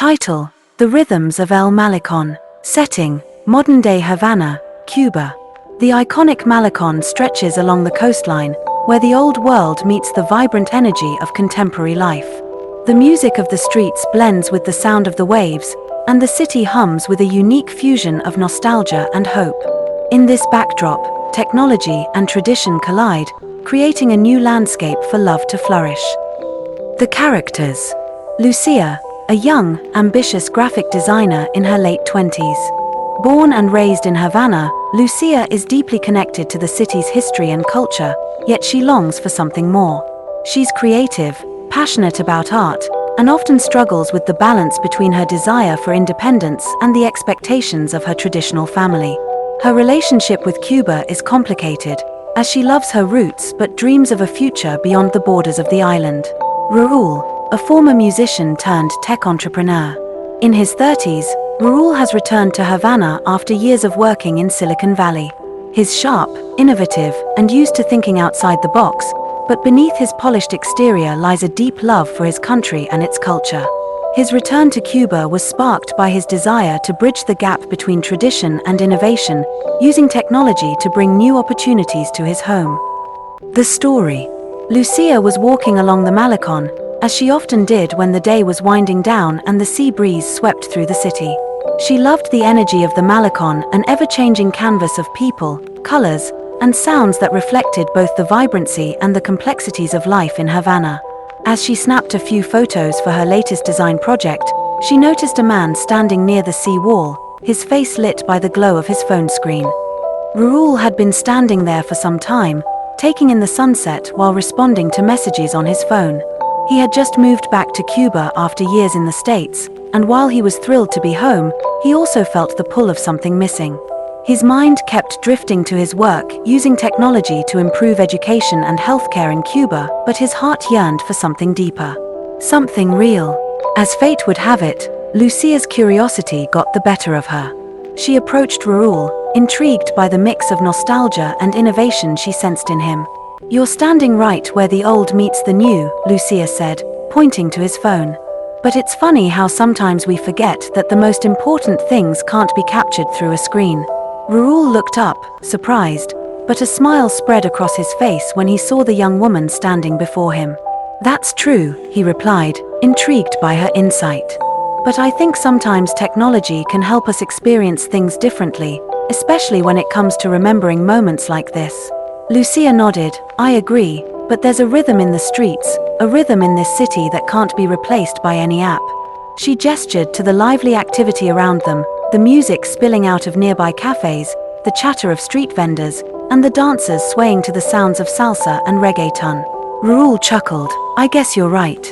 Title: The Rhythms of El Malecon. Setting: modern-day Havana, Cuba. The iconic Malecon stretches along the coastline, where the old world meets the vibrant energy of contemporary life. The music of the streets blends with the sound of the waves, and the city hums with a unique fusion of nostalgia and hope. In this backdrop, technology and tradition collide, creating a new landscape for love to flourish. The characters. Lucia, a young, ambitious graphic designer in her late 20s. Born and raised in Havana, Lucia is deeply connected to the city's history and culture, yet she longs for something more. She's creative, passionate about art, and often struggles with the balance between her desire for independence and the expectations of her traditional family. Her relationship with Cuba is complicated, as she loves her roots but dreams of a future beyond the borders of the island. Raul, a former musician turned tech entrepreneur. In his 30s, Raul has returned to Havana after years of working in Silicon Valley. He's sharp, innovative, and used to thinking outside the box, but beneath his polished exterior lies a deep love for his country and its culture. His return to Cuba was sparked by his desire to bridge the gap between tradition and innovation, using technology to bring new opportunities to his home. The story. Lucia was walking along the Malecon, as she often did when the day was winding down and the sea breeze swept through the city. She loved the energy of the Malecon, an ever-changing canvas of people, colors, and sounds that reflected both the vibrancy and the complexities of life in Havana. As she snapped a few photos for her latest design project, she noticed a man standing near the sea wall, his face lit by the glow of his phone screen. Raul had been standing there for some time, taking in the sunset while responding to messages on his phone. He had just moved back to Cuba after years in the States, and while he was thrilled to be home, he also felt the pull of something missing. His mind kept drifting to his work, using technology to improve education and healthcare in Cuba, but his heart yearned for something deeper. Something real. As fate would have it, Lucia's curiosity got the better of her. She approached Raul, intrigued by the mix of nostalgia and innovation she sensed in him. "You're standing right where the old meets the new," Lucia said, pointing to his phone. "But it's funny how sometimes we forget that the most important things can't be captured through a screen." Raul looked up, surprised, but a smile spread across his face when he saw the young woman standing before him. "That's true," he replied, intrigued by her insight. "But I think sometimes technology can help us experience things differently, especially when it comes to remembering moments like this." Lucia nodded. "I agree, but there's a rhythm in the streets, a rhythm in this city that can't be replaced by any app." She gestured to the lively activity around them, the music spilling out of nearby cafes, the chatter of street vendors, and the dancers swaying to the sounds of salsa and reggaeton. Raul chuckled. "I guess you're right.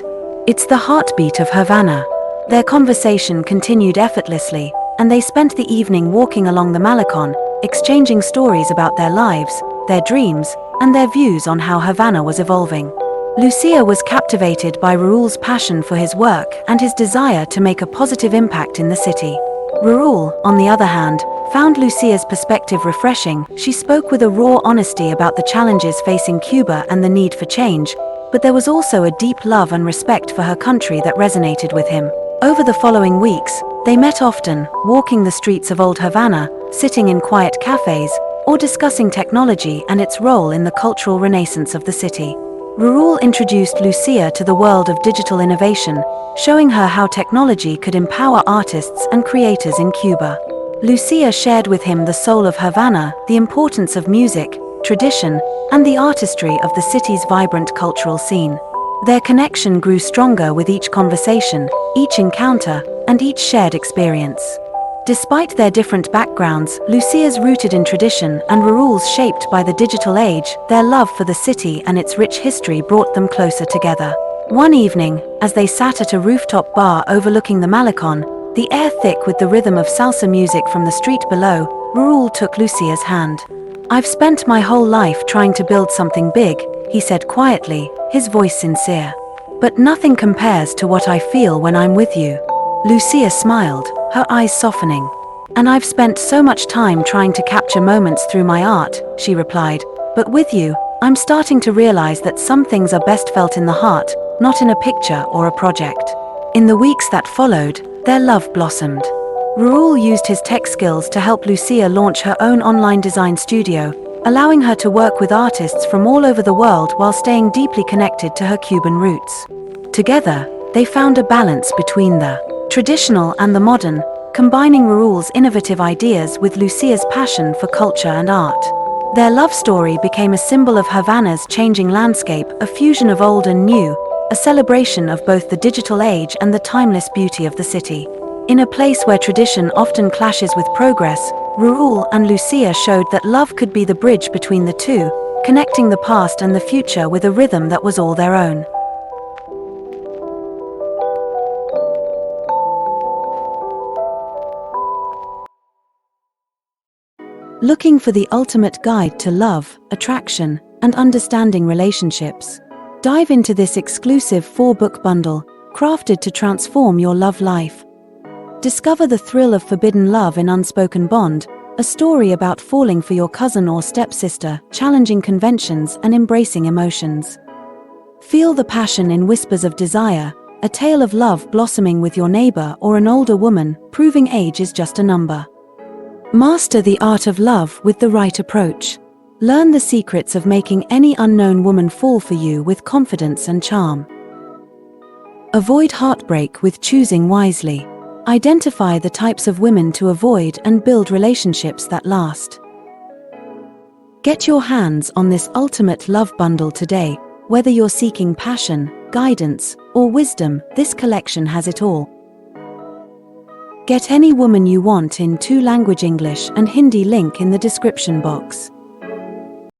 It's the heartbeat of Havana." Their conversation continued effortlessly, and they spent the evening walking along the Malecon, exchanging stories about their lives, their dreams, and their views on how Havana was evolving. Lucia was captivated by Raul's passion for his work and his desire to make a positive impact in the city. Raul, on the other hand, found Lucia's perspective refreshing. She spoke with a raw honesty about the challenges facing Cuba and the need for change, but there was also a deep love and respect for her country that resonated with him. Over the following weeks, they met often, walking the streets of Old Havana, sitting in quiet cafes, or discussing technology and its role in the cultural renaissance of the city. Raul introduced Lucia to the world of digital innovation, showing her how technology could empower artists and creators in Cuba. Lucia shared with him the soul of Havana, the importance of music, tradition, and the artistry of the city's vibrant cultural scene. Their connection grew stronger with each conversation, each encounter, and each shared experience. Despite their different backgrounds, Lucia's rooted in tradition and Raul's shaped by the digital age, their love for the city and its rich history brought them closer together. One evening, as they sat at a rooftop bar overlooking the Malecon, the air thick with the rhythm of salsa music from the street below, Raul took Lucia's hand. "I've spent my whole life trying to build something big," he said quietly, his voice sincere. "But nothing compares to what I feel when I'm with you." Lucia smiled, her eyes softening. "And I've spent so much time trying to capture moments through my art," she replied. "But with you, I'm starting to realize that some things are best felt in the heart, not in a picture or a project." In the weeks that followed, their love blossomed. Raoul used his tech skills to help Lucia launch her own online design studio, allowing her to work with artists from all over the world while staying deeply connected to her Cuban roots. Together, they found a balance between the traditional and the modern, combining Raoul's innovative ideas with Lucia's passion for culture and art. Their love story became a symbol of Havana's changing landscape, a fusion of old and new, a celebration of both the digital age and the timeless beauty of the city. In a place where tradition often clashes with progress, Raoul and Lucia showed that love could be the bridge between the two, connecting the past and the future with a rhythm that was all their own. Looking for the ultimate guide to love, attraction, and understanding relationships? Dive into this exclusive 4-book bundle, crafted to transform your love life. Discover the thrill of forbidden love in Unspoken Bond, a story about falling for your cousin or stepsister, challenging conventions and embracing emotions. Feel the passion in Whispers of Desire, a tale of love blossoming with your neighbor or an older woman, proving age is just a number. Master the art of love with the right approach. Learn the secrets of making any unknown woman fall for you with confidence and charm. Avoid heartbreak with Choosing Wisely. Identify the types of women to avoid and build relationships that last. Get your hands on this ultimate love bundle today. Whether you're seeking passion, guidance, or wisdom, this collection has it all. Get any woman you want in 2-language English and Hindi, link in the description box.